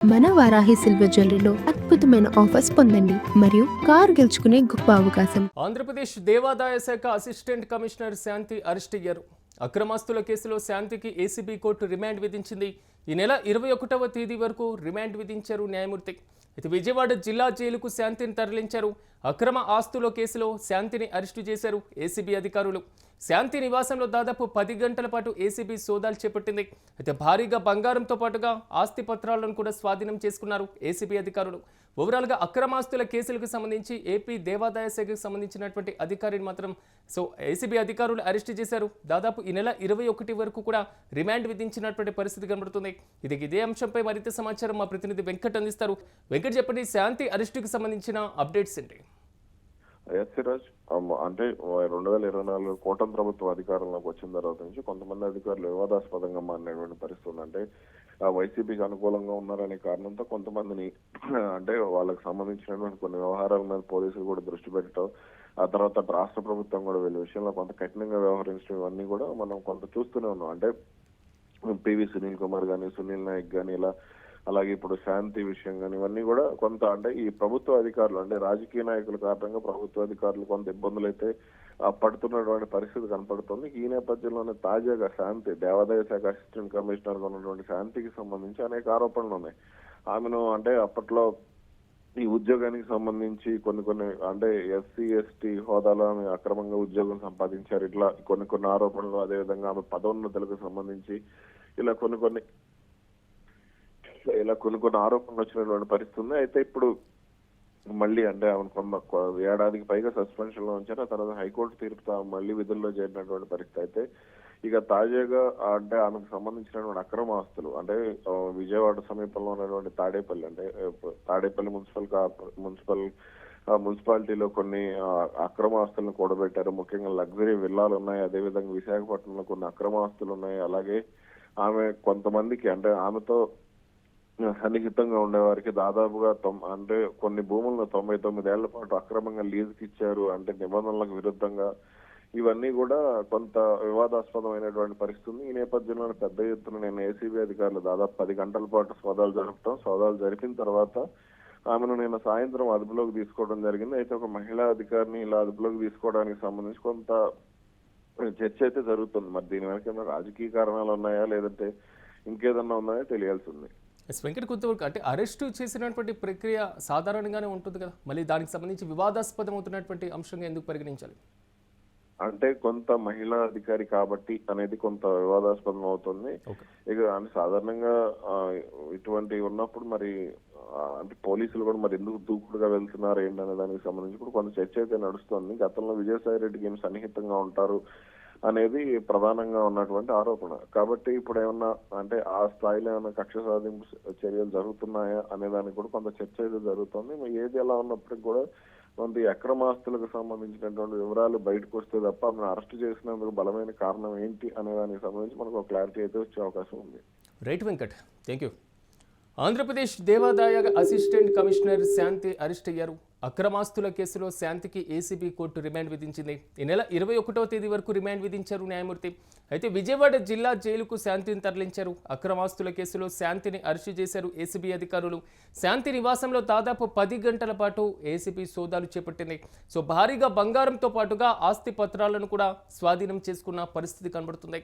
మన వారాహి సిల్వర్ జ్యువెలరీలో అద్భుతమైన ఆఫర్స్ పొందండి మరియు కారు గెలుచుకునే గొప్ప అవకాశం. ఆంధ్రప్రదేశ్ దేవాదాయ శాఖ అసిస్టెంట్ కమిషనర్ శాంతి అరెస్ట్ అయ్యారు. అక్రమాస్తుల కేసులో శాంతికి ఏసీబీ కోర్టు రిమాండ్ విధించింది. ఈ నెల 21వ తేదీ వరకు రిమాండ్ విధించారు న్యాయమూర్తి. అయితే విజయవాడ జిల్లా జైలుకు శాంతిని తరలించారు. అక్రమ ఆస్తుల కేసులో శాంతిని అరెస్టు చేశారు ఏసీబీ అధికారులు. శాంతి నివాసంలో దాదాపు 10 గంటల పాటు ఏసీబీ సోదాలు చేపట్టింది. అయితే భారీగా బంగారంతో పాటుగా ఆస్తి పత్రాలను కూడా స్వాధీనం చేసుకున్నారు ఏసీబీ అధికారులు. ఓవరాల్గా అక్రమాస్తుల కేసులకు సంబంధించి ఏపీ దేవాదాయ శాఖకు సంబంధించినటువంటి అధికారిని మాత్రం ఏసీబీ అధికారులు అరెస్టు చేశారు. దాదాపు ఈ నెల 21 వరకు కూడా రిమాండ్ విధించినటువంటి పరిస్థితి కనబడుతుంది. ఇదే అంశంపై మరింత సమాచారం మా ప్రతినిధి వెంకట్ అందిస్తారు. వెంకట్, చెప్పండి, శాంతి అరెస్టుకు సంబంధించిన అప్డేట్స్ ఏంటి? సిరాజ్, అంటే 2024 కూటమి ప్రభుత్వం అధికారంలోకి వచ్చిన తర్వాత నుంచి కొంతమంది అధికారులు వివాదాస్పదంగా మారినటువంటి పరిస్థితి ఉంది. అంటే వైసీపీకి అనుకూలంగా ఉన్నారనే కారణంతో కొంతమందిని అంటే వాళ్ళకి సంబంధించినటువంటి కొన్ని వ్యవహారాల మీద పోలీసులు కూడా దృష్టి పెట్టడం, ఆ తర్వాత రాష్ట్ర ప్రభుత్వం కూడా వీళ్ళ విషయంలో కొంత కఠినంగా వ్యవహరించడం, ఇవన్నీ కూడా మనం కొంత చూస్తూనే ఉన్నాం. అంటే పివి సునీల్ కుమార్ కానీ, సునీల్ నాయక్ కానీ, ఇలా అలాగే ఇప్పుడు శాంతి విషయం కానీ, ఇవన్నీ కూడా కొంత అంటే ఈ ప్రభుత్వ అధికారులు అంటే రాజకీయ నాయకుల కారణంగా ప్రభుత్వ అధికారులు కొంత ఇబ్బందులు అయితే పడుతున్నటువంటి పరిస్థితి కనపడుతుంది. ఈ నేపథ్యంలోనే తాజాగా శాంతి దేవాదాయ శాఖ అసిస్టెంట్ కమిషనర్ గా ఉన్నటువంటి శాంతికి సంబంధించి అనేక ఆరోపణలు ఉన్నాయి. ఆమెను అంటే అప్పట్లో ఈ ఉద్యోగానికి సంబంధించి కొన్ని అంటే ఎస్సీ ఎస్టీ హోదాలో ఆమె అక్రమంగా ఉద్యోగం సంపాదించారు, ఇట్లా కొన్ని ఆరోపణలు. అదేవిధంగా ఆమె పదోన్నతులకు సంబంధించి ఇలా కొన్ని ఆరోపణలు వచ్చినటువంటి పరిస్థితి ఉంది. అయితే ఇప్పుడు మళ్ళీ అంటే ఆమె ఏడాదికి పైగా సస్పెన్షన్ లో ఉంచారు. ఆ తర్వాత హైకోర్టు తీర్పుతో మళ్ళీ విధుల్లో చేరినటువంటి పరిస్థితి. అయితే ఇక తాజాగా అంటే ఆమెకు సంబంధించినటువంటి అక్రమ ఆస్తులు అంటే విజయవాడ సమీపంలో ఉన్నటువంటి తాడేపల్లి అంటే తాడేపల్లి మున్సిపాలిటీలో కొన్ని అక్రమ ఆస్తులను కూడబెట్టారు. ముఖ్యంగా లగ్జరీ విల్లాలు ఉన్నాయి. అదేవిధంగా విశాఖపట్నంలో కొన్ని అక్రమ ఆస్తులు ఉన్నాయి. అలాగే ఆమె కొంతమందికి అంటే ఆమెతో సన్నిహితంగా ఉండేవారికి దాదాపుగా అంటే కొన్ని భూములను 99 ఏళ్ల పాటు అక్రమంగా లీజుకి ఇచ్చారు, అంటే నిబంధనలకు విరుద్ధంగా. ఇవన్నీ కూడా కొంత వివాదాస్పదమైనటువంటి పరిస్థితి. ఈ నేపథ్యంలో పెద్ద ఎత్తున నేను ఏసీబీ అధికారులు దాదాపు 10 గంటల పాటు సోదాలు జరిపిన తర్వాత ఆమెను నేను సాయంత్రం అదుపులోకి తీసుకోవడం జరిగింది. అయితే ఒక మహిళా అధికారిని ఇలా అదుపులోకి తీసుకోవడానికి సంబంధించి కొంత చర్చ అయితే జరుగుతుంది. మరి దీని వెనక రాజకీయ కారణాలు ఉన్నాయా లేదంటే ఇంకేదన్నా ఉన్నాయో తెలియాల్సింది. వెంకట్, కొంతవరకు అంటే అరెస్టు చేసినటువంటి ప్రక్రియ సాధారణంగానే ఉంటుంది కదా, మళ్ళీ దానికి సంబంధించి వివాదాస్పదం అవుతున్నటువంటి అంశంగా ఎందుకు పరిగణించాలి? అంటే కొంత మహిళా అధికారి కాబట్టి అనేది కొంత వివాదాస్పదం అవుతుంది. ఇక అంటే సాధారణంగా ఇటువంటి ఉన్నప్పుడు మరి అంటే పోలీసులు కూడా మరి ఎందుకు దూకుడుగా వెళ్తున్నారు ఏంటనే దానికి సంబంధించి కూడా కొంత చర్చ అయితే నడుస్తుంది. గతంలో విజయసాయి రెడ్డికి ఏం సన్నిహితంగా ఉంటారు అనేది ప్రధానంగా ఉన్నటువంటి ఆరోపణ. కాబట్టి ఇప్పుడు ఏమన్నా అంటే ఆ స్థాయిలో ఏమైనా కక్ష సాధింపు చర్యలు జరుగుతున్నాయా అనే దానికి కూడా కొంత చర్చ అయితే జరుగుతుంది. ఏది ఎలా ఉన్నప్పటికీ కూడా కొంత అక్రమాస్తులకు సంబంధించినటువంటి వివరాలు బయటకు వస్తే తప్ప ఆమెను అరెస్ట్ చేసినందుకు బలమైన కారణం ఏంటి అనే దానికి సంబంధించి మనకు ఒక క్లారిటీ అయితే వచ్చే అవకాశం ఉంది. Right Venkat, thank you. Andhra Pradesh దేవాదాయ అసిస్టెంట్ కమిషనర్ శాంతి అరెస్ట్ అయ్యారు. అక్రమాస్తుల కేసులో శాంతికి ఏసీబీ కోర్టు రిమాండ్ విధించింది. ఈ నెల 21వ తేదీ వరకు రిమాండ్ విధించారు న్యాయమూర్తి. అయితే విజయవాడ జిల్లా జైలుకు శాంతిని తరలించారు. అక్రమాస్తుల కేసులో శాంతిని అరెస్టు చేశారు ఏసీబీ అధికారులు. శాంతి నివాసంలో దాదాపు 10 గంటల పాటు ఏసీబీ సోదాలు చేపట్టింది. భారీగా బంగారంతో పాటుగా ఆస్తి పత్రాలను కూడా స్వాధీనం చేసుకున్న పరిస్థితి కనబడుతుంది.